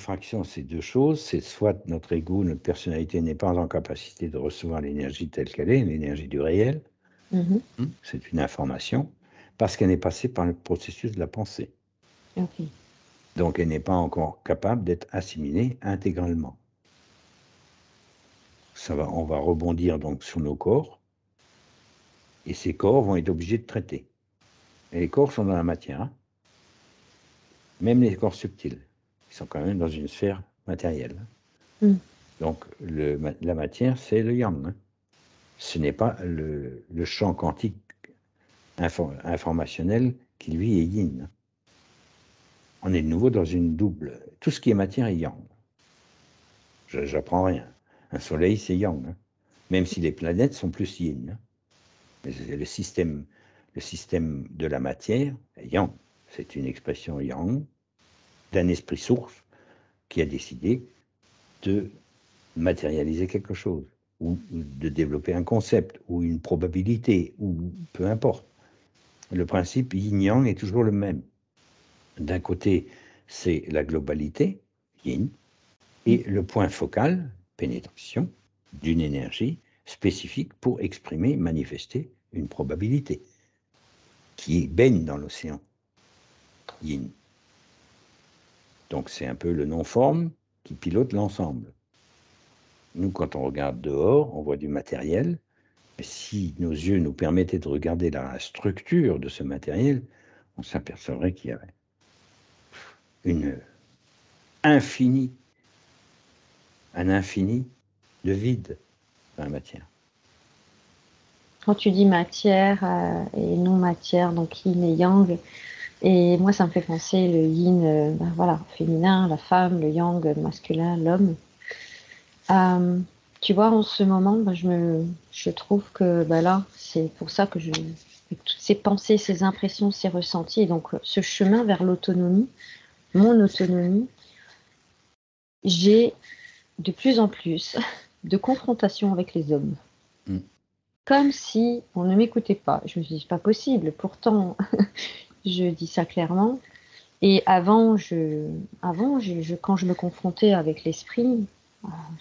diffraction, c'est deux choses. C'est soit notre ego, notre personnalité n'est pas en capacité de recevoir l'énergie telle qu'elle est, l'énergie du réel. Mhm. C'est une information, parce qu'elle n'est passée par le processus de la pensée. Ok. Donc, elle n'est pas encore capable d'être assimilée intégralement. On va rebondir donc sur nos corps, et ces corps vont être obligés de traiter. Et les corps sont dans la matière, hein. Même les corps subtils, ils sont quand même dans une sphère matérielle. Mm. Donc, la matière, c'est le yang, hein. Ce n'est pas le champ quantique informationnel qui, lui, est yin. On est de nouveau dans une double. Tout ce qui est matière est yang. J'apprends rien. Un soleil, c'est yang, hein. Même si les planètes sont plus yin, hein. Mais le système de la matière est yang. C'est une expression yang d'un esprit source qui a décidé de matérialiser quelque chose, ou de développer un concept, ou une probabilité, ou peu importe. Le principe yin-yang est toujours le même. D'un côté, c'est la globalité, yin, et le point focal, pénétration, d'une énergie spécifique pour exprimer, manifester une probabilité qui baigne dans l'océan, yin. Donc c'est un peu le non-forme qui pilote l'ensemble. Nous, quand on regarde dehors, on voit du matériel. Mais si nos yeux nous permettaient de regarder la structure de ce matériel, on s'apercevrait qu'il y avait un infini de vide dans la matière. Quand tu dis matière et non matière, donc yin et yang, et moi ça me fait penser le yin, voilà, féminin, la femme, le yang, masculin, l'homme. Tu vois, en ce moment, je trouve que là, c'est pour ça que avec toutes ces pensées, ces impressions, ces ressentis, et donc ce chemin vers l'autonomie, mon autonomie, j'ai de plus en plus de confrontations avec les hommes. Mm. Comme si on ne m'écoutait pas. Je me suis dit, c'est pas possible. Pourtant, je dis ça clairement. Et avant, quand je me confrontais avec l'esprit,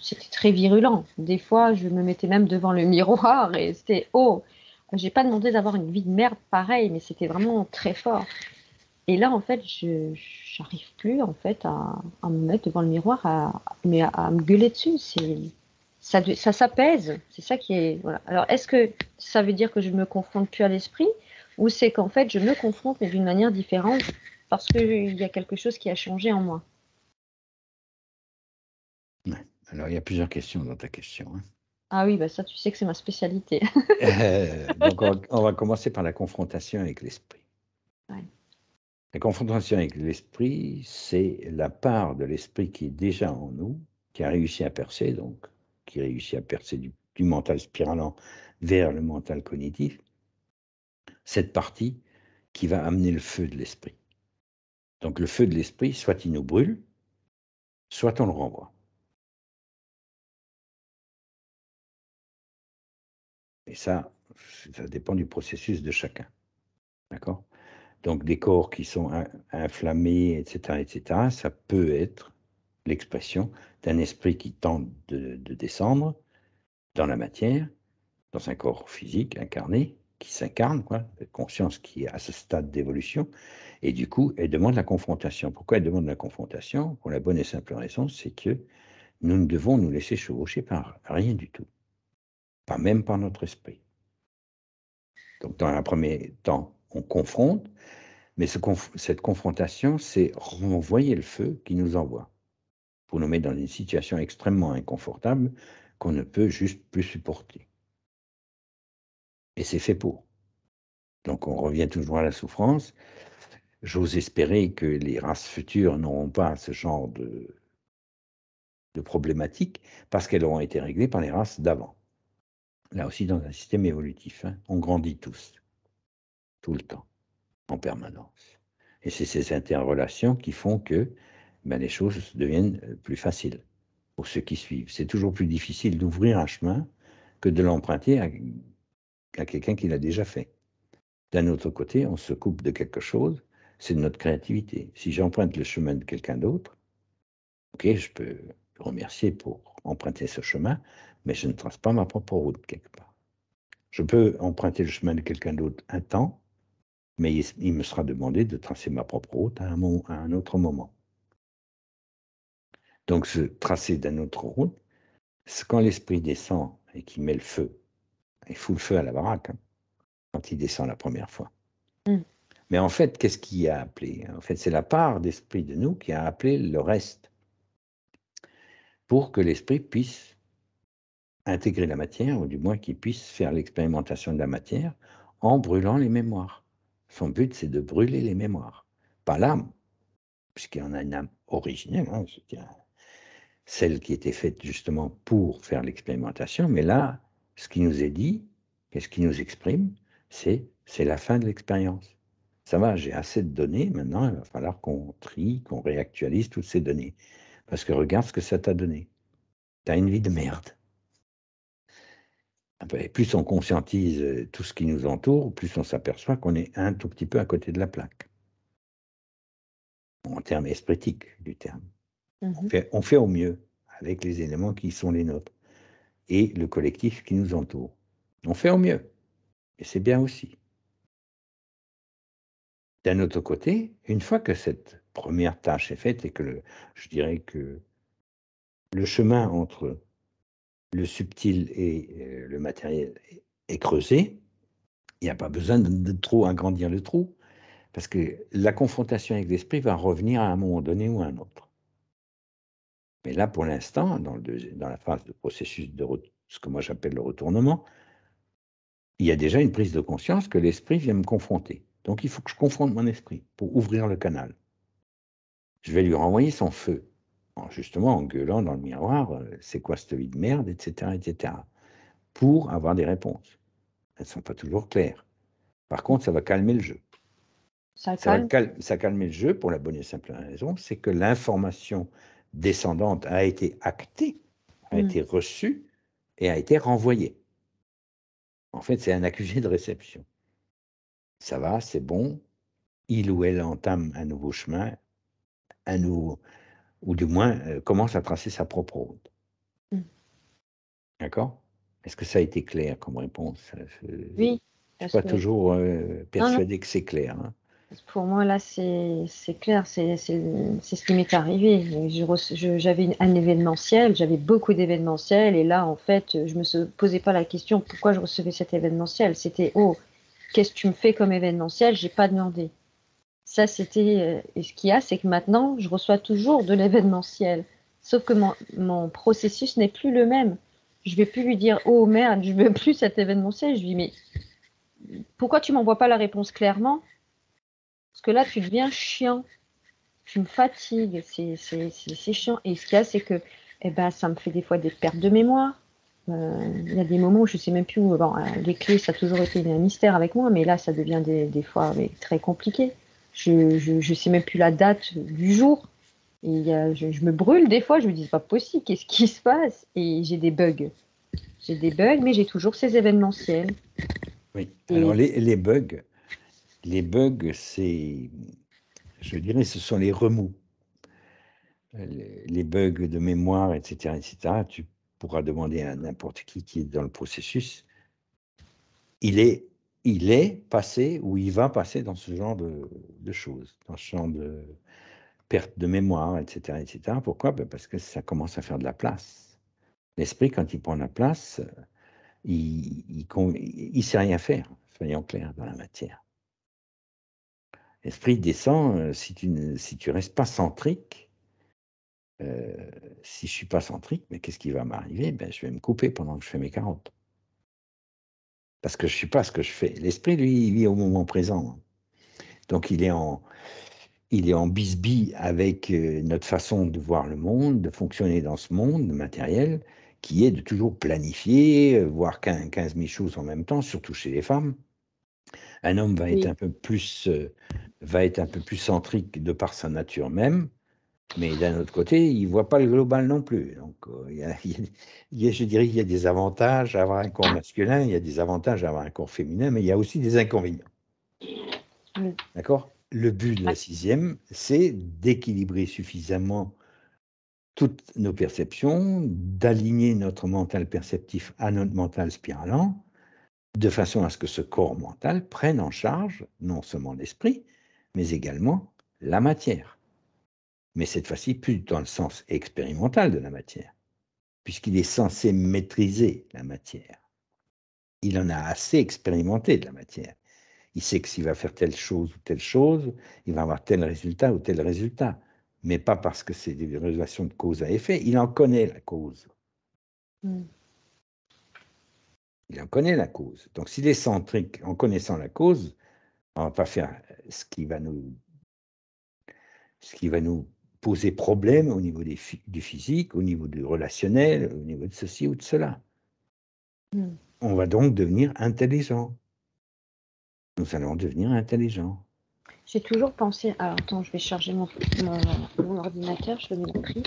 c'était très virulent. Des fois, je me mettais même devant le miroir et c'était, oh, j'ai pas demandé d'avoir une vie de merde pareil, mais c'était vraiment très fort. Et là, en fait, je j'arrive plus en fait à me mettre devant le miroir, à me gueuler dessus. Ça s'apaise. C'est ça qui est, voilà. Alors, est-ce que ça veut dire que je ne me confronte plus à l'esprit, ou c'est qu'en fait, je me confronte mais d'une manière différente parce qu'il y a quelque chose qui a changé en moi? Ouais. Alors, il y a plusieurs questions dans ta question, hein. Ah oui, bah ça, tu sais que c'est ma spécialité. Donc, on va commencer par la confrontation avec l'esprit. Ouais. La confrontation avec l'esprit, c'est la part de l'esprit qui est déjà en nous, qui a réussi à percer, donc qui réussit à percer du mental spiralant vers le mental cognitif, cette partie qui va amener le feu de l'esprit. Donc le feu de l'esprit, soit il nous brûle, soit on le renvoie. Et ça dépend du processus de chacun. D'accord? Donc des corps qui sont inflammés, etc., ça peut être l'expression d'un esprit qui tente de descendre dans la matière, dans un corps physique incarné, qui s'incarne, quoi, une conscience qui est à ce stade d'évolution, et du coup, elle demande la confrontation. Pourquoi elle demande la confrontation? Pour la bonne et simple raison, c'est que nous ne devons nous laisser chevaucher par rien du tout, pas même par notre esprit. Donc, dans un premier temps, on confronte, mais cette confrontation, c'est renvoyer le feu qui nous envoie, pour nous mettre dans une situation extrêmement inconfortable qu'on ne peut juste plus supporter. Et c'est fait pour. Donc on revient toujours à la souffrance. J'ose espérer que les races futures n'auront pas ce genre de problématiques, parce qu'elles auront été réglées par les races d'avant. Là aussi, dans un système évolutif, hein, on grandit tous, tout le temps, en permanence. Et c'est ces interrelations qui font que les choses deviennent plus faciles pour ceux qui suivent. C'est toujours plus difficile d'ouvrir un chemin que de l'emprunter à quelqu'un qui l'a déjà fait. D'un autre côté, on se coupe de quelque chose, c'est de notre créativité. Si j'emprunte le chemin de quelqu'un d'autre, Ok, je peux le remercier pour emprunter ce chemin, mais je ne trace pas ma propre route quelque part. Je peux emprunter le chemin de quelqu'un d'autre un temps, mais il me sera demandé de tracer ma propre route à un autre moment. Donc, ce tracé d'une autre route, c'est quand l'esprit descend et qu'il met le feu, il fout le feu à la baraque, hein, quand il descend la première fois. Mm. Mais en fait, qu'est-ce qui a appelé? En fait, c'est la part d'esprit de nous qui a appelé le reste pour que l'esprit puisse intégrer la matière, ou du moins qu'il puisse faire l'expérimentation de la matière en brûlant les mémoires. Son but, c'est de brûler les mémoires, pas l'âme, puisqu'il y en a une âme originelle, hein, celle qui était faite justement pour faire l'expérimentation. Mais là, ce qui nous est dit, et ce qui nous exprime, c'est la fin de l'expérience. Ça va, j'ai assez de données, maintenant il va falloir qu'on trie, qu'on réactualise toutes ces données. Parce que regarde ce que ça t'a donné. T'as une vie de merde. Et plus on conscientise tout ce qui nous entoure, plus on s'aperçoit qu'on est un tout petit peu à côté de la plaque, en termes espritiques du terme. Mhm. On fait au mieux avec les éléments qui sont les nôtres et le collectif qui nous entoure. On fait au mieux, et c'est bien aussi. D'un autre côté, une fois que cette première tâche est faite et que je dirais que le chemin entre le subtil et le matériel est creusé, il n'y a pas besoin de trop agrandir le trou, parce que la confrontation avec l'esprit va revenir à un moment donné ou à un autre. Mais là, pour l'instant, dans la phase de processus ce que moi j'appelle le retournement, il y a déjà une prise de conscience que l'esprit vient me confronter. Donc il faut que je confronte mon esprit pour ouvrir le canal. Je vais lui renvoyer son feu, justement en gueulant dans le miroir, c'est quoi cette vie de merde, etc., pour avoir des réponses. Elles ne sont pas toujours claires. Par contre, ça va calmer le jeu. Ça calme. Ça calmer le jeu pour la bonne et simple raison, c'est que l'information descendante a été actée, a Mm. été reçue et a été renvoyée. En fait, c'est un accusé de réception. Ça va, c'est bon, il ou elle entame un nouveau chemin, un nouveau, ou du moins commence à tracer sa propre route. Mm. D'accord? Est-ce que ça a été clair comme réponse? Je ne Oui, suis parce pas que toujours non, non, persuadé que c'est clair, hein. pour moi là c'est clair, c'est ce qui m'est arrivé. J'avais un événementiel, j'avais beaucoup d'événementiels et là en fait je me posais pas la question pourquoi je recevais cet événementiel. C'était oh qu'est-ce que tu me fais comme événementiel? J'ai pas demandé. Ça c'était et ce qu'il y a c'est que maintenant je reçois toujours de l'événementiel, sauf que mon processus n'est plus le même. Je vais plus lui dire oh merde je veux plus cet événementiel. Je lui dis mais pourquoi tu m'envoies pas la réponse clairement? Parce que là, tu deviens chiant, tu me fatigues, c'est chiant. Et ce qu'il y a, c'est que eh ben, ça me fait des fois des pertes de mémoire. Il y a des moments où je ne sais même plus où. Bon, les clés, ça a toujours été un mystère avec moi, mais là, ça devient des fois très compliqué. Je sais même plus la date du jour. Et je me brûle des fois, je me dis, c'est pas possible, qu'est-ce qui se passe? Et j'ai des bugs. J'ai des bugs, mais j'ai toujours ces événementiels. Oui. Alors Et les bugs, c'est, je dirais, ce sont les remous. Les bugs de mémoire, etc., tu pourras demander à n'importe qui est dans le processus. Il est, il est passé ou il va passer dans ce genre de choses, dans ce genre de perte de mémoire, etc. Pourquoi? Ben parce que ça commence à faire de la place. L'esprit, quand il prend la place, il sait rien faire, soyons clairs, dans la matière. L'esprit descend, si tu restes pas centrique, si je suis pas centrique, mais qu'est-ce qui va m'arriver? Ben, je vais me couper pendant que je fais mes carottes. Parce que je suis pas ce que je fais. L'esprit, lui, il vit au moment présent. Donc il est en bisbille avec notre façon de voir le monde, de fonctionner dans ce monde matériel, qui est de toujours planifier, voir 15 000 choses en même temps, surtout chez les femmes. Un homme oui, va être un peu plus centrique de par sa nature même, mais d'un autre côté, il ne voit pas le global non plus. Donc, je dirais qu'il y a des avantages à avoir un corps masculin, il y a des avantages à avoir un corps féminin, mais il y a aussi des inconvénients. oui. D'accord? Le but de la sixième, c'est d'équilibrer suffisamment toutes nos perceptions, d'aligner notre mental perceptif à notre mental spiralant, de façon à ce que ce corps mental prenne en charge non seulement l'esprit, mais également la matière. Mais cette fois-ci, plus dans le sens expérimental de la matière, puisqu'il est censé maîtriser la matière. Il en a assez expérimenté de la matière. Il sait que s'il va faire telle chose ou telle chose, il va avoir tel résultat ou tel résultat. Mais pas parce que c'est des relations de cause à effet. Il en connaît la cause. Mm. Il en connaît la cause. Donc s'il est centrique en connaissant la cause, on ne va pas faire ce qui va nous poser problème au niveau du physique, au niveau du relationnel, au niveau de ceci ou de cela. Mm. On va donc devenir intelligent. Nous allons devenir intelligents. J'ai toujours pensé. Alors, attends, je vais charger mon ordinateur, je le mets en prie.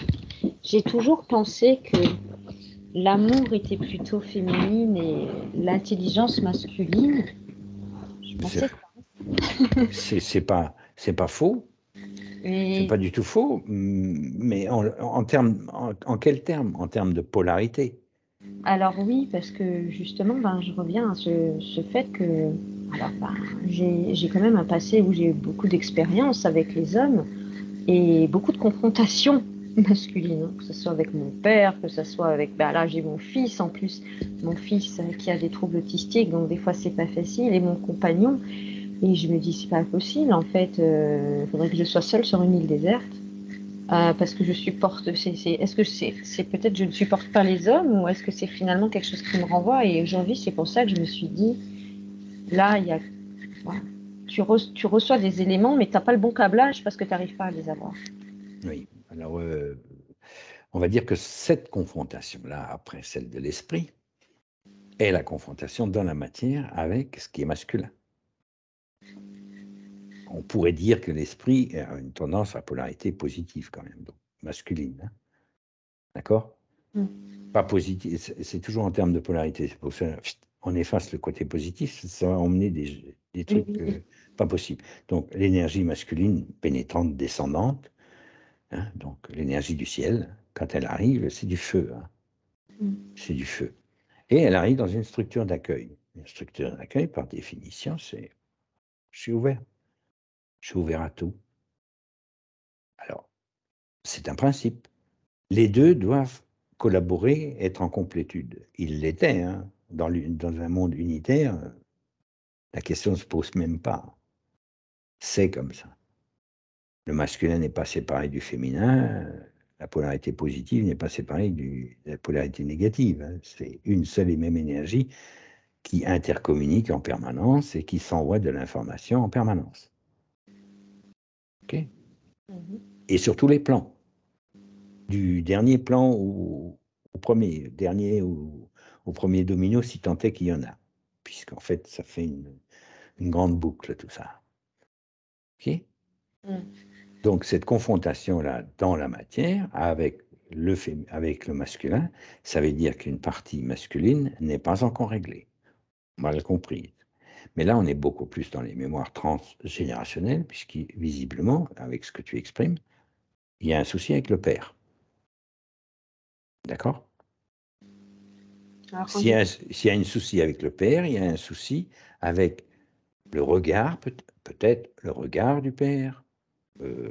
J'ai toujours pensé que l'amour était plutôt féminine et l'intelligence masculine. Je pensais ça. C'est pas faux, c'est Mais pas du tout faux, mais en quel terme? En termes de polarité. alors oui, parce que justement, ben, je reviens à ce fait que alors, ben, j'ai quand même un passé où j'ai eu beaucoup d'expérience avec les hommes et beaucoup de confrontations masculines, hein, que ce soit avec mon père, que ce soit avec, ben là j'ai mon fils en plus, mon fils qui a des troubles autistiques, donc des fois c'est pas facile, et mon compagnon, et je me dis c'est pas possible en fait, il faudrait que je sois seule sur une île déserte. Parce que je supporte, est-ce que c'est peut-être je ne supporte pas les hommes ou est-ce que c'est finalement quelque chose qui me renvoie? Et aujourd'hui, c'est pour ça que je me suis dit, là, il y a, voilà, tu reçois des éléments, mais tu n'as pas le bon câblage parce que tu n'arrives pas à les avoir. Oui, alors on va dire que cette confrontation-là, après celle de l'esprit, est la confrontation dans la matière avec ce qui est masculin. On pourrait dire que l'esprit a une tendance à polarité positive quand même, donc masculine, hein, d'accord? Mm. Pas positive, c'est toujours en termes de polarité, c'est pour ça on efface le côté positif, ça va emmener des Oui, trucs oui, oui. pas possibles. Donc l'énergie masculine pénétrante, descendante, hein, donc l'énergie du ciel, quand elle arrive, c'est du feu, hein, Mm. c'est du feu. Et elle arrive dans une structure d'accueil. Une structure d'accueil, par définition, c'est je suis ouvert, je suis ouvert à tout. Alors, c'est un principe. Les 2 doivent collaborer, être en complétude. Ils l'étaient, hein, dans un monde unitaire, la question ne se pose même pas. C'est comme ça. Le masculin n'est pas séparé du féminin, la polarité positive n'est pas séparée de la polarité négative, hein. C'est une seule et même énergie qui intercommunique en permanence et qui s'envoie de l'information en permanence. OK? Mhm. Et sur tous les plans. Du dernier plan au premier, dernier au premier domino, si tant est qu'il y en a. Puisqu'en fait, ça fait une grande boucle tout ça. OK? Mm. Donc cette confrontation-là dans la matière avec le masculin, ça veut dire qu'une partie masculine n'est pas encore réglée, mal comprise. Mais là, on est beaucoup plus dans les mémoires transgénérationnelles, puisque visiblement, avec ce que tu exprimes, il y a un souci avec le père. D'accord? Alors quand S'il je y a, dis s'il y a un souci avec le père, il y a un souci avec le regard, peut-être le regard du père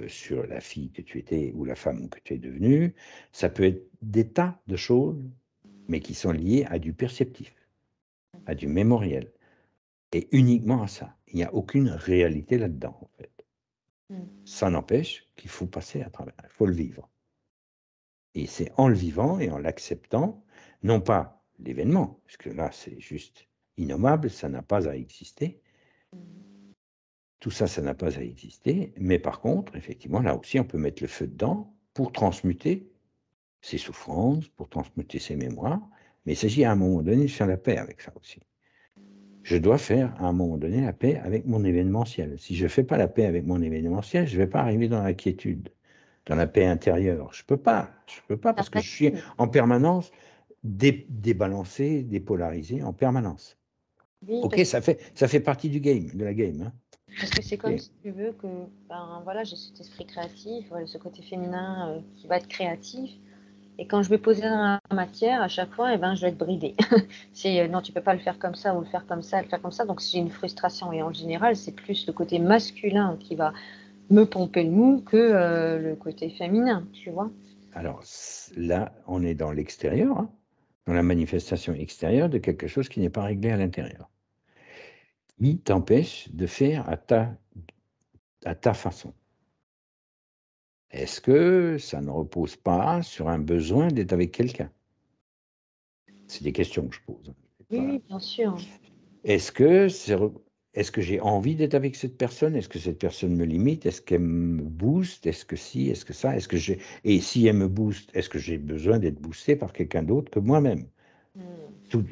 sur la fille que tu étais ou la femme que tu es devenue. Ça peut être des tas de choses, mais qui sont liées à du perceptif, à du mémoriel, et uniquement à ça. Il n'y a aucune réalité là-dedans, en fait. mm. Ça n'empêche qu'il faut passer à travers, il faut le vivre. Et c'est en le vivant et en l'acceptant, non pas l'événement, parce que là, c'est juste innommable, ça n'a pas à exister. Tout ça, ça n'a pas à exister. Mais par contre, effectivement, là aussi, on peut mettre le feu dedans pour transmuter ses souffrances, pour transmuter ses mémoires. Mais il s'agit à un moment donné de faire la paix avec ça aussi. Je dois faire à un moment donné la paix avec mon événementiel. Si je ne fais pas la paix avec mon événementiel, je ne vais pas arriver dans la quiétude, dans la paix intérieure. Je peux pas la parce que je suis fatigue, en permanence débalancé, dépolarisé en permanence. oui, Ok, ça fait partie du game, de la game, hein. parce que c'est comme Ok. si tu veux que, ben voilà, j'ai cet esprit créatif, voilà, ce côté féminin qui va être créatif. Et quand je vais poser dans la matière, à chaque fois, eh ben, je vais être bridée. C'est non, tu peux pas le faire comme ça ou le faire comme ça, le faire comme ça. Donc j'ai une frustration et en général, c'est plus le côté masculin qui va me pomper le mou que le côté féminin, tu vois? Alors là, on est dans l'extérieur, hein, dans la manifestation extérieure de quelque chose qui n'est pas réglé à l'intérieur. Qui t'empêche de faire à ta façon. Est-ce que ça ne repose pas sur un besoin d'être avec quelqu'un? C'est des questions que je pose, hein, c'est Oui, pas oui, bien sûr. est-ce que est-ce que j'ai envie d'être avec cette personne? Est-ce que cette personne me limite? Est-ce qu'elle me booste? Est-ce que si? Est-ce que ça? Est-ce que j'ai et si elle me booste, est-ce que j'ai besoin d'être boosté par quelqu'un d'autre que moi-même? Mmh. Tout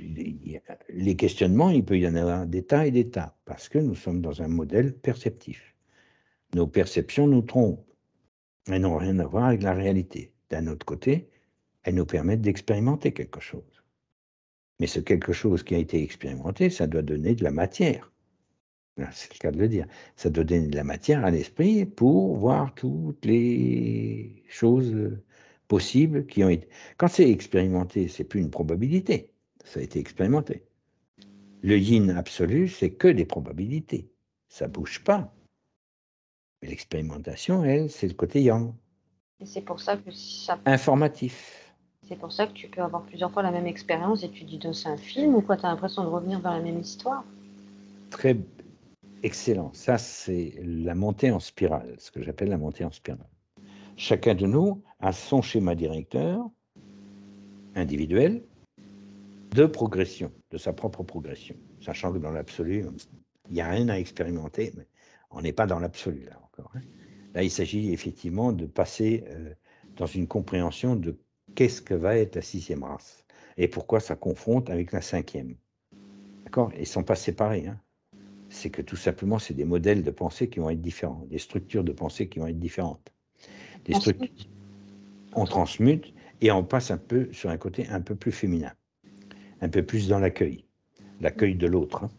les questionnements, il peut y en avoir des tas et des tas, parce que nous sommes dans un modèle perceptif. Nos perceptions nous trompent. Elles n'ont rien à voir avec la réalité. D'un autre côté, elles nous permettent d'expérimenter quelque chose. Mais ce quelque chose qui a été expérimenté, ça doit donner de la matière. Là, c'est le cas de le dire. Ça doit donner de la matière à l'esprit pour voir toutes les choses, possibles qui ont été quand c'est expérimenté, c'est plus une probabilité, ça a été expérimenté. Le yin absolu, c'est que des probabilités. Ça bouge pas. Mais l'expérimentation, elle, c'est le côté yang, Et c'est pour ça que ça informatif. c'est pour ça que tu peux avoir plusieurs fois la même expérience et tu te dis: «Donc c'est un film ou quoi?» Tu as l'impression de revenir dans la même histoire. Très excellent. Ça, c'est la montée en spirale, ce que j'appelle la montée en spirale. Chacun de nous a son schéma directeur individuel de progression, de sa propre progression. Sachant que dans l'absolu, il n'y a rien à expérimenter, mais on n'est pas dans l'absolu là encore, hein. Là, il s'agit effectivement de passer, dans une compréhension de qu'est-ce que va être la sixième race et pourquoi ça confronte avec la cinquième. D'accord? Ils ne sont pas séparés, hein. C'est que tout simplement, c'est des modèles de pensée qui vont être différents, des structures de pensée qui vont être différentes. Des structures Ensuite, on on transmute et on passe un peu sur un côté un peu plus féminin, un peu plus dans l'accueil de l'autre, hein,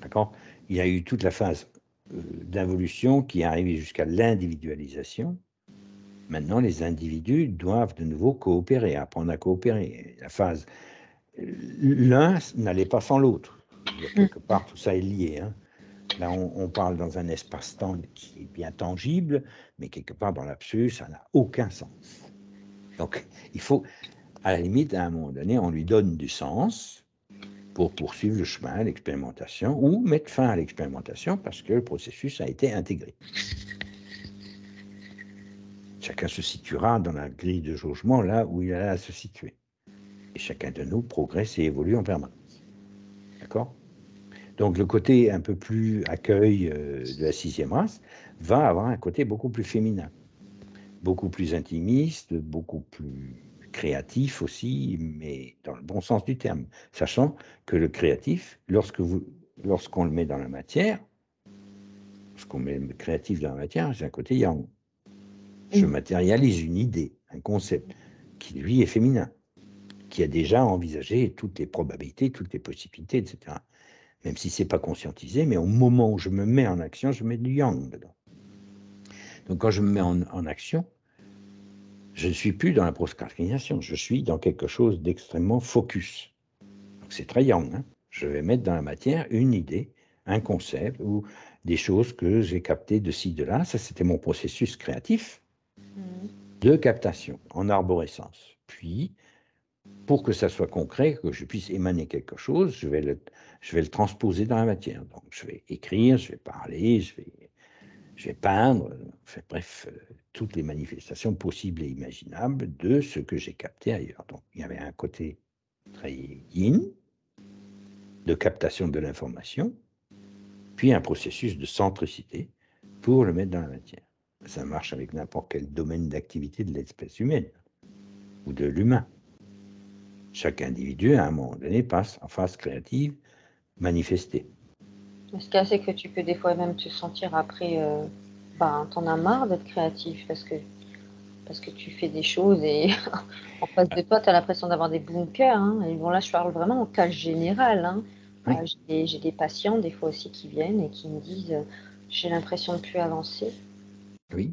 d'accord? Il y a eu toute la phase, d'involution qui est arrivée jusqu'à l'individualisation. Maintenant, les individus doivent de nouveau coopérer, apprendre à coopérer. La phase l'un n'allait pas sans l'autre. Il y a quelque part, tout ça est lié, hein. Là, on parle dans un espace-temps qui est bien tangible, mais quelque part dans l'absolu, ça n'a aucun sens. Donc, il faut, à la limite, à un moment donné, on lui donne du sens pour poursuivre le chemin, l'expérimentation, ou mettre fin à l'expérimentation parce que le processus a été intégré. Chacun se situera dans la grille de jugement là où il a à se situer. Et chacun de nous progresse et évolue en permanence. D'accord? Donc le côté un peu plus accueil, de la sixième race va avoir un côté beaucoup plus féminin, beaucoup plus intimiste, beaucoup plus créatif aussi, mais dans le bon sens du terme. Sachant que le créatif, lorsqu'on le met dans la matière, lorsqu'on met le créatif dans la matière, c'est un côté yang. Je mmh, matérialise une idée, un concept qui lui est féminin, qui a déjà envisagé toutes les probabilités, toutes les possibilités, et cetera. Même si c'est pas conscientisé, mais au moment où je me mets en action, je mets du yang dedans. Donc quand je me mets en action, je ne suis plus dans la procrastination, je suis dans quelque chose d'extrêmement focus. Donc c'est très yang, hein. Je vais mettre dans la matière une idée, un concept ou des choses que j'ai captées de ci, de là. Ça, c'était mon processus créatif mmh. de captation en arborescence. Puis, pour que ça soit concret, que je puisse émaner quelque chose, je vais le transposer dans la matière. Donc je vais écrire, je vais parler, je vais peindre, enfin bref, toutes les manifestations possibles et imaginables de ce que j'ai capté ailleurs. Donc il y avait un côté très yin, de captation de l'information, puis un processus de centricité pour le mettre dans la matière. Ça marche avec n'importe quel domaine d'activité de l'espèce humaine ou de l'humain. Chaque individu, à un moment donné, passe en phase créative manifestée. Ce qu'il y a, c'est que tu peux des fois même te sentir après, ben, tu en as marre d'être créatif parce que tu fais des choses et en face Ah, de toi, tu as l'impression d'avoir des bunkers, hein. Et bon là, je parle vraiment en cas général, hein. oui, J'ai des patients des fois aussi qui viennent et qui me disent: «J'ai l'impression de plus avancer». oui.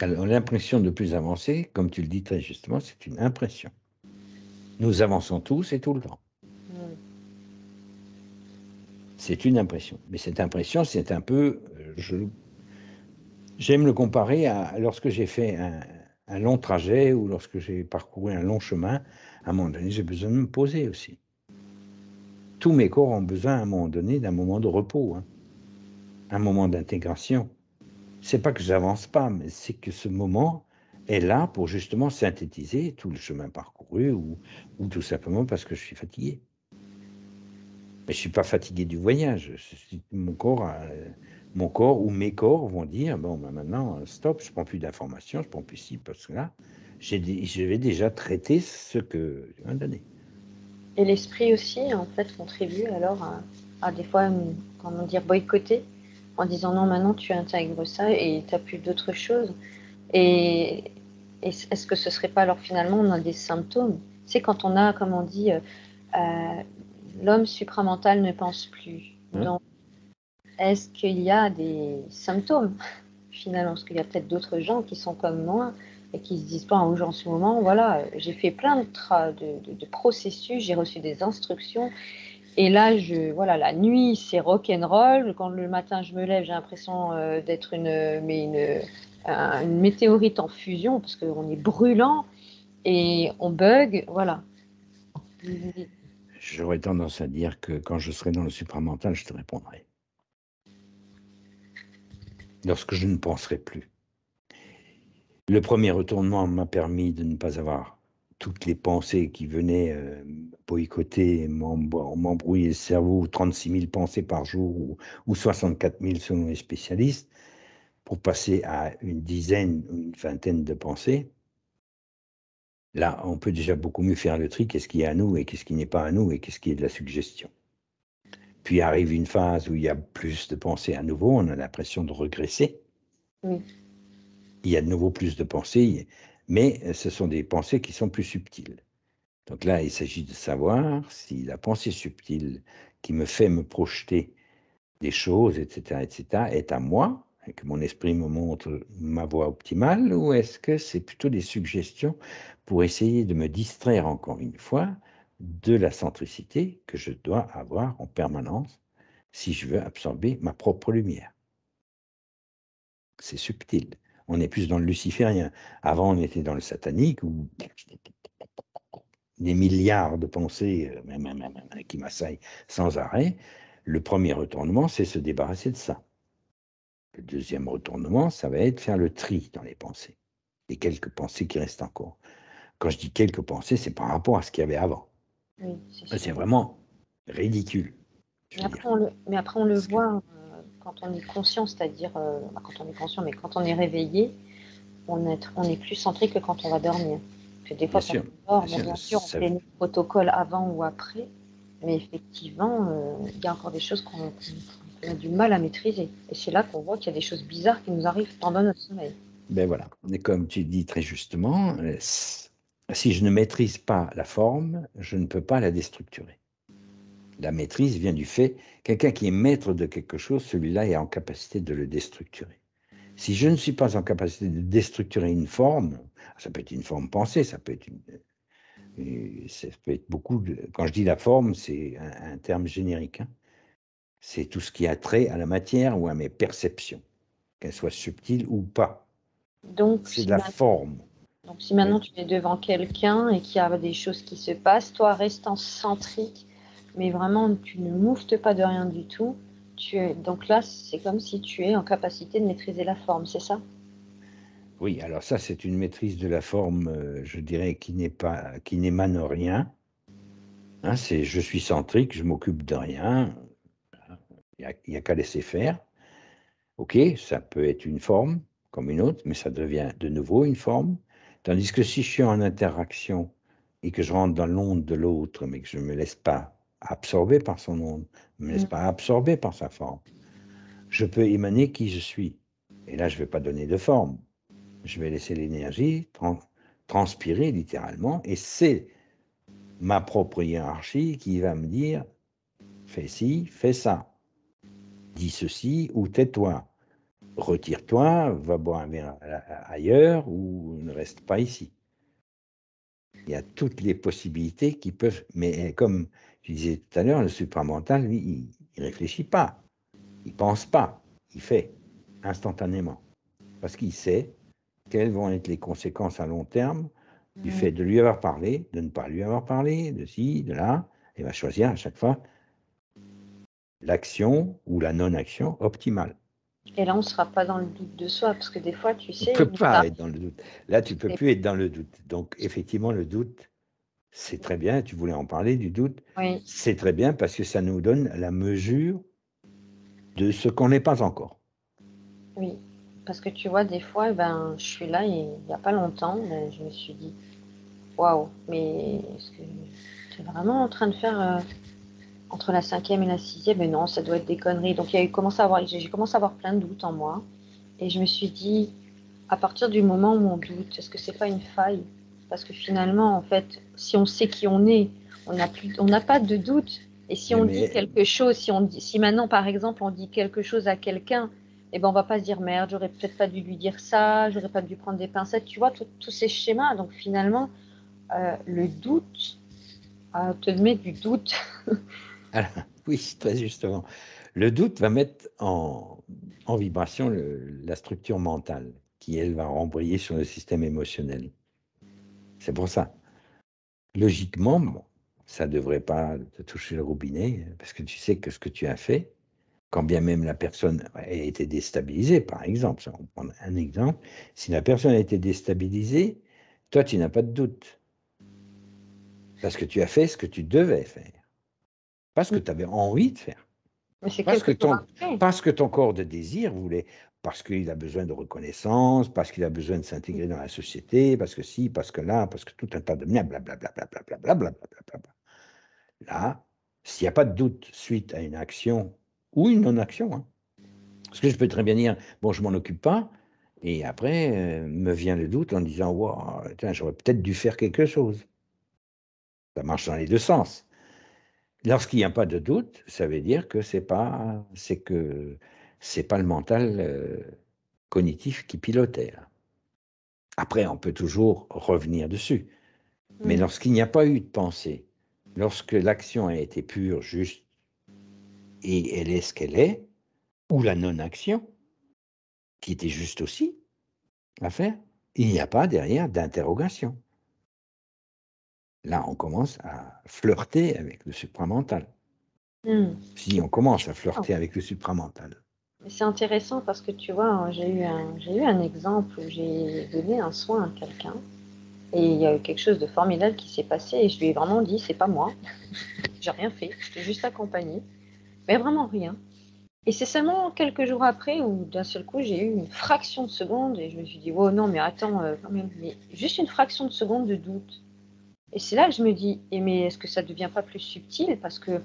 Alors, l'impression de plus avancer, comme tu le dis très justement, c'est une impression. Nous avançons tous et tout le temps. C'est une impression. Mais cette impression, c'est un peu... J'aime le comparer à lorsque j'ai fait un long trajet ou lorsque j'ai parcouru un long chemin. À un moment donné, j'ai besoin de me poser aussi. Tous mes corps ont besoin, à un moment donné, d'un moment de repos, hein, un moment d'intégration. C'est pas que j'avance pas, mais c'est que ce moment est là pour justement synthétiser tout le chemin parcouru ou tout simplement parce que je suis fatigué. Mais je suis pas fatigué du voyage. Mon corps ou mes corps vont dire bon, ben maintenant, stop, je prends plus d'informations, je prends plus ci, parce que là, je vais déjà traiter ce que tu m'as donné. Et l'esprit aussi, en fait, contribue alors à des fois, comment dire, boycotter, en disant non, maintenant tu intègres ça et tu n'as plus d'autres choses. Et, est-ce que ce serait pas alors finalement on a des symptômes? C'est quand on a, comme on dit, l'homme supramental ne pense plus. Hein? Donc, est-ce qu'il y a des symptômes finalement? Parce qu'il y a peut-être d'autres gens qui sont comme moi et qui se disent pas en ce moment, voilà, j'ai fait plein de processus, j'ai reçu des instructions et là, voilà, la nuit, c'est rock'n'roll. Quand le matin, je me lève, j'ai l'impression d'être une météorite en fusion parce qu'on est brûlant et on bug, voilà. J'aurais tendance à dire que quand je serai dans le supramental, je te répondrai. Lorsque je ne penserai plus. Le premier retournement m'a permis de ne pas avoir toutes les pensées qui venaient boycotter, m'embrouiller le cerveau, 36 000 pensées par jour ou 64 000 selon les spécialistes, pour passer à une dizaine ou une vingtaine de pensées. Là, on peut déjà beaucoup mieux faire le tri, qu'est-ce qui est à nous et qu'est-ce qui n'est pas à nous et qu'est-ce qui est de la suggestion. Puis arrive une phase où il y a plus de pensées à nouveau, on a l'impression de regresser. Oui. Il y a de nouveau plus de pensées, mais ce sont des pensées qui sont plus subtiles. Donc là, il s'agit de savoir si la pensée subtile qui me fait me projeter des choses, etc., est à moi, et que mon esprit me montre ma voie optimale, ou est-ce que c'est plutôt des suggestions pour essayer de me distraire encore une fois de la centricité que je dois avoir en permanence si je veux absorber ma propre lumière. C'est subtil. On est plus dans le luciférien. Avant, on était dans le satanique où des milliards de pensées qui m'assaillent sans arrêt. Le premier retournement, c'est se débarrasser de ça. Le deuxième retournement, ça va être faire le tri dans les pensées. Les quelques pensées qui restent encore. Quand je dis quelques pensées, c'est par rapport à ce qu'il y avait avant. Oui, c'est C'est sûr. vraiment ridicule, je veux dire. Mais après, on le Parce que, voit quand on est conscient, c'est-à-dire, quand on est conscient, mais quand on est réveillé, on est plus centré que quand on va dormir. Parce que des bien fois, quand sûr, on dort, bien bon, sûr, bien sûr, on ça, fait nos protocoles avant ou après, mais effectivement, il y a encore des choses qu'on a du mal à maîtriser. Et c'est là qu'on voit qu'il y a des choses bizarres qui nous arrivent pendant notre sommeil. ben voilà. Et comme tu dis très justement, si je ne maîtrise pas la forme, je ne peux pas la déstructurer. La maîtrise vient du fait, quelqu'un qui est maître de quelque chose, celui-là est en capacité de le déstructurer. Si je ne suis pas en capacité de déstructurer une forme, ça peut être une forme pensée, ça peut être beaucoup quand je dis la forme, c'est un terme générique, hein. C'est tout ce qui a trait à la matière ou à mes perceptions, qu'elles soient subtiles ou pas. Donc C'est de si, la forme. donc, si Oui. maintenant tu es devant quelqu'un et qu'il y a des choses qui se passent, toi, restant centrique, mais vraiment, tu ne mouftes pas de rien du tout. Donc là, c'est comme si tu es en capacité de maîtriser la forme, c'est ça? Oui, alors ça, c'est une maîtrise de la forme, je dirais, qui n'émane rien, hein. C'est je suis centrique, je m'occupe de rien, il y a qu'à laisser faire. OK, ça peut être une forme comme une autre, mais ça devient de nouveau une forme. Tandis que si je suis en interaction et que je rentre dans l'onde de l'autre, mais que je ne me laisse pas absorber par son onde, ne me laisse Mm. pas absorber par sa forme, je peux émaner qui je suis. Et là, je ne vais pas donner de forme. Je vais laisser l'énergie transpirer littéralement, et c'est ma propre hiérarchie qui va me dire fais ci, fais ça, dis ceci ou tais-toi. retire-toi, va boire un verre ailleurs ou ne reste pas ici. Il y a toutes les possibilités qui peuvent, mais comme tu disais tout à l'heure, le supramental, lui, il réfléchit pas, il pense pas, il fait instantanément. Parce qu'il sait quelles vont être les conséquences à long terme du fait de lui avoir parlé, de ne pas lui avoir parlé, de ci, de là, et va choisir à chaque fois l'action ou la non-action optimale. Et là, on ne sera pas dans le doute de soi, parce que des fois, tu On ne sais, peut il nous pas arrive être dans le doute. Là, tu ne peux des- plus être dans le doute. Donc, effectivement, le doute, c'est très bien. Tu voulais en parler du doute. Oui, C'est très bien parce que ça nous donne la mesure de ce qu'on n'est pas encore. oui. Parce que tu vois, des fois, ben, je suis là, et il n'y a pas longtemps, ben, je me suis dit, waouh, mais est-ce que tu es vraiment en train de faire entre la cinquième et la sixième? Mais non, ça doit être des conneries. Donc, j'ai commencé à avoir plein de doutes en moi. Et je me suis dit, à partir du moment où on doute, est-ce que c'est pas une faille? Parce que finalement, en fait, si on sait qui on est, on n'a pas de doute. Et si Mais, on dit mais, quelque chose, si maintenant, par exemple, on dit quelque chose à quelqu'un, eh ben, on va pas se dire merde, j'aurais peut-être pas dû lui dire ça, j'aurais pas dû prendre des pincettes, tu vois, tous ces schémas. Donc finalement, le doute, te met du doute. alors, oui, très justement. Le doute va mettre en vibration la structure mentale qui, elle, va rembrayer sur le système émotionnel. C'est pour ça. Logiquement, bon, ça ne devrait pas te toucher le robinet parce que tu sais que ce que tu as fait, quand bien même la personne a été déstabilisée, par exemple, ça, on va prendre un exemple, si la personne a été déstabilisée, toi, tu n'as pas de doute parce que tu as fait ce que tu devais faire, pas ce que tu avais envie de faire. Mais c'est Parce que quelques jours ton, après. parce que ton corps de désir voulait, parce qu'il a besoin de reconnaissance, parce qu'il a besoin de s'intégrer dans la société, parce que si, parce que là, parce que tout un tas de blablabla. Là, s'il n'y a pas de doute suite à une action ou une non-action, hein, parce que je peux très bien dire, bon, je m'en occupe pas, et après, me vient le doute en disant, wow, tiens, j'aurais peut-être dû faire quelque chose. Ça marche dans les deux sens. Lorsqu'il n'y a pas de doute, ça veut dire que c'est pas le mental cognitif qui pilotait, là. Après, on peut toujours revenir dessus. Mais Mm. lorsqu'il n'y a pas eu de pensée, lorsque l'action a été pure, juste, et elle est ce qu'elle est, ou la non-action, qui était juste aussi à faire, il n'y a pas derrière d'interrogation. Là, on commence à flirter avec le supramental. Mm. Si on commence à flirter avec le supramental. C'est intéressant parce que tu vois, hein, j'ai eu un exemple où j'ai donné un soin à quelqu'un et il y a eu quelque chose de formidable qui s'est passé et je lui ai vraiment dit, c'est pas moi, j'ai rien fait, je t'ai juste accompagné, mais vraiment rien. Et c'est seulement quelques jours après où d'un seul coup j'ai eu une fraction de seconde et je me suis dit, oh non, mais attends, quand même, mais juste une fraction de seconde de doute. Et c'est là que je me dis, mais est-ce que ça ne devient pas plus subtil parce que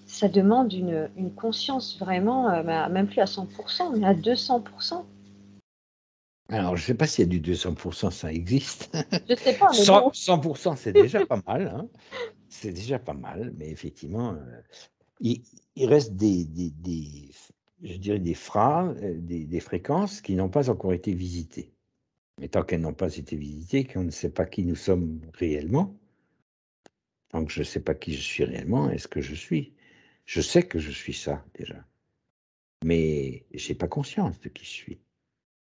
ça demande une conscience vraiment, même plus à 100%, mais à 200%. Alors, je ne sais pas s'il y a du 200%, ça existe. Je sais pas, mais 100, bon. 100%, c'est déjà pas mal, hein. C'est déjà pas mal, mais effectivement, il, il reste je dirais des phrases, des fréquences qui n'ont pas encore été visitées. Mais tant qu'elles n'ont pas été visitées, qu'on ne sait pas qui nous sommes réellement, tant que je ne sais pas qui je suis réellement, est-ce que je suis? Je sais que je suis ça déjà, mais j'ai pas conscience de qui je suis.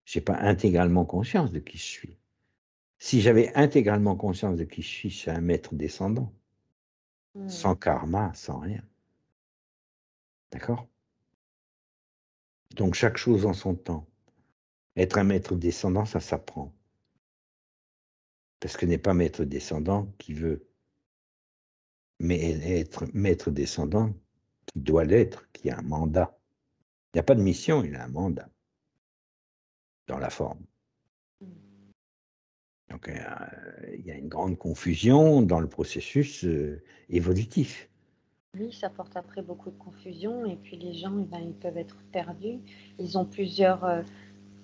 J'ai pas intégralement conscience de qui je suis. Si j'avais intégralement conscience de qui je suis, c'est un maître descendant, Hmm. sans karma, sans rien. D'accord? Donc chaque chose en son temps. Être un maître descendant, ça s'apprend. Parce que n'est pas maître descendant qui veut, mais être maître descendant qui doit l'être, qui a un mandat. Il n'y a pas de mission, il a un mandat dans la forme. Donc il y a une grande confusion dans le processus évolutif. Oui, ça porte après beaucoup de confusion et puis les gens, eh ben, ils peuvent être perdus. Ils ont plusieurs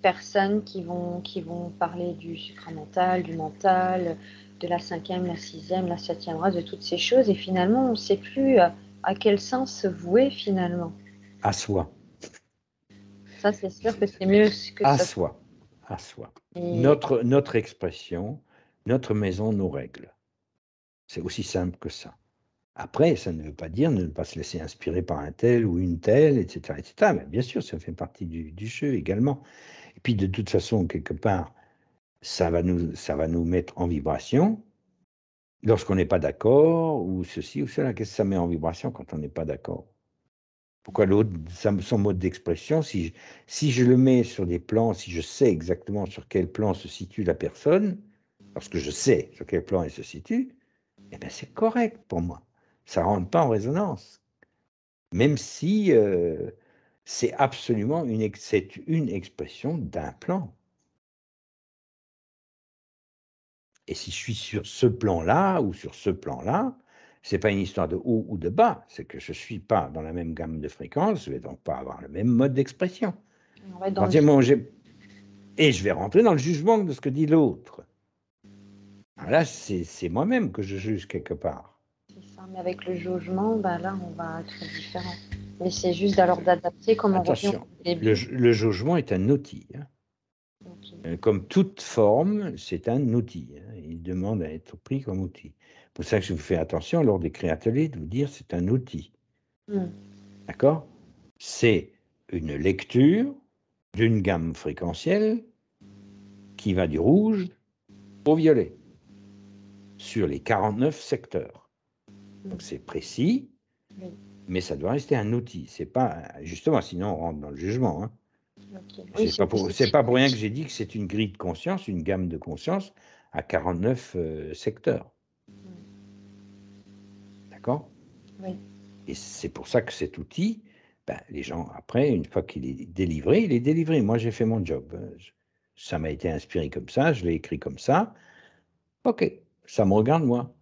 personnes qui vont parler du supramental, du mental, de la cinquième, la sixième, la septième race, de toutes ces choses et finalement, on ne sait plus à quel sens se vouer finalement. À soi. Ça, c'est sûr que c'est mieux que À ça. soi, à soi. Et Notre expression, notre maison, nos règles. C'est aussi simple que ça. Après, ça ne veut pas dire ne pas se laisser inspirer par un tel ou une telle, etc., etc. Mais bien sûr, ça fait partie du jeu également. Et puis, de toute façon, quelque part, ça va nous mettre en vibration lorsqu'on n'est pas d'accord, ou ceci ou cela. Qu'est-ce que ça met en vibration quand on n'est pas d'accord? Pourquoi l'autre, son mode d'expression, si je le mets sur des plans, si je sais exactement sur quel plan se situe la personne, parce que je sais sur quel plan elle se situe, eh bien c'est correct pour moi. Ça ne rentre pas en résonance. Même si c'est absolument c'est une expression d'un plan. Et si je suis sur ce plan-là ou sur ce plan-là, c'est pas une histoire de haut ou de bas, c'est que je suis pas dans la même gamme de fréquences, je vais donc pas avoir le même mode d'expression. on va être À dans le partir du moment où et je vais rentrer dans le jugement de ce que dit l'autre. Alors là, c'est moi-même que je juge quelque part. c'est ça. Mais avec le jugement, bah là, on va être différent. Mais c'est juste alors d'adapter, comme on revient Attention, au début. le jugement est un outil, hein. Ok. Comme toute forme, c'est un outil, hein. Il demande à être pris comme outil. C'est pour ça que je vous fais attention lors des créateliers de vous dire c'est un outil. Hmm. D'accord? C'est une lecture d'une gamme fréquentielle qui va du rouge au violet sur les 49 secteurs. Donc c'est précis, Oui. mais ça doit rester un outil. C'est pas justement, sinon on rentre dans le jugement, hein. Ok. Oui, C'est c'est pas pour rien que j'ai dit que c'est une grille de conscience, une gamme de conscience à 49 secteurs. D'accord? Oui. Et c'est pour ça que cet outil, ben, les gens, après, une fois qu'il est délivré, il est délivré. Moi, j'ai fait mon job. Ça m'a été inspiré comme ça, je l'ai écrit comme ça. OK, ça me regarde moi.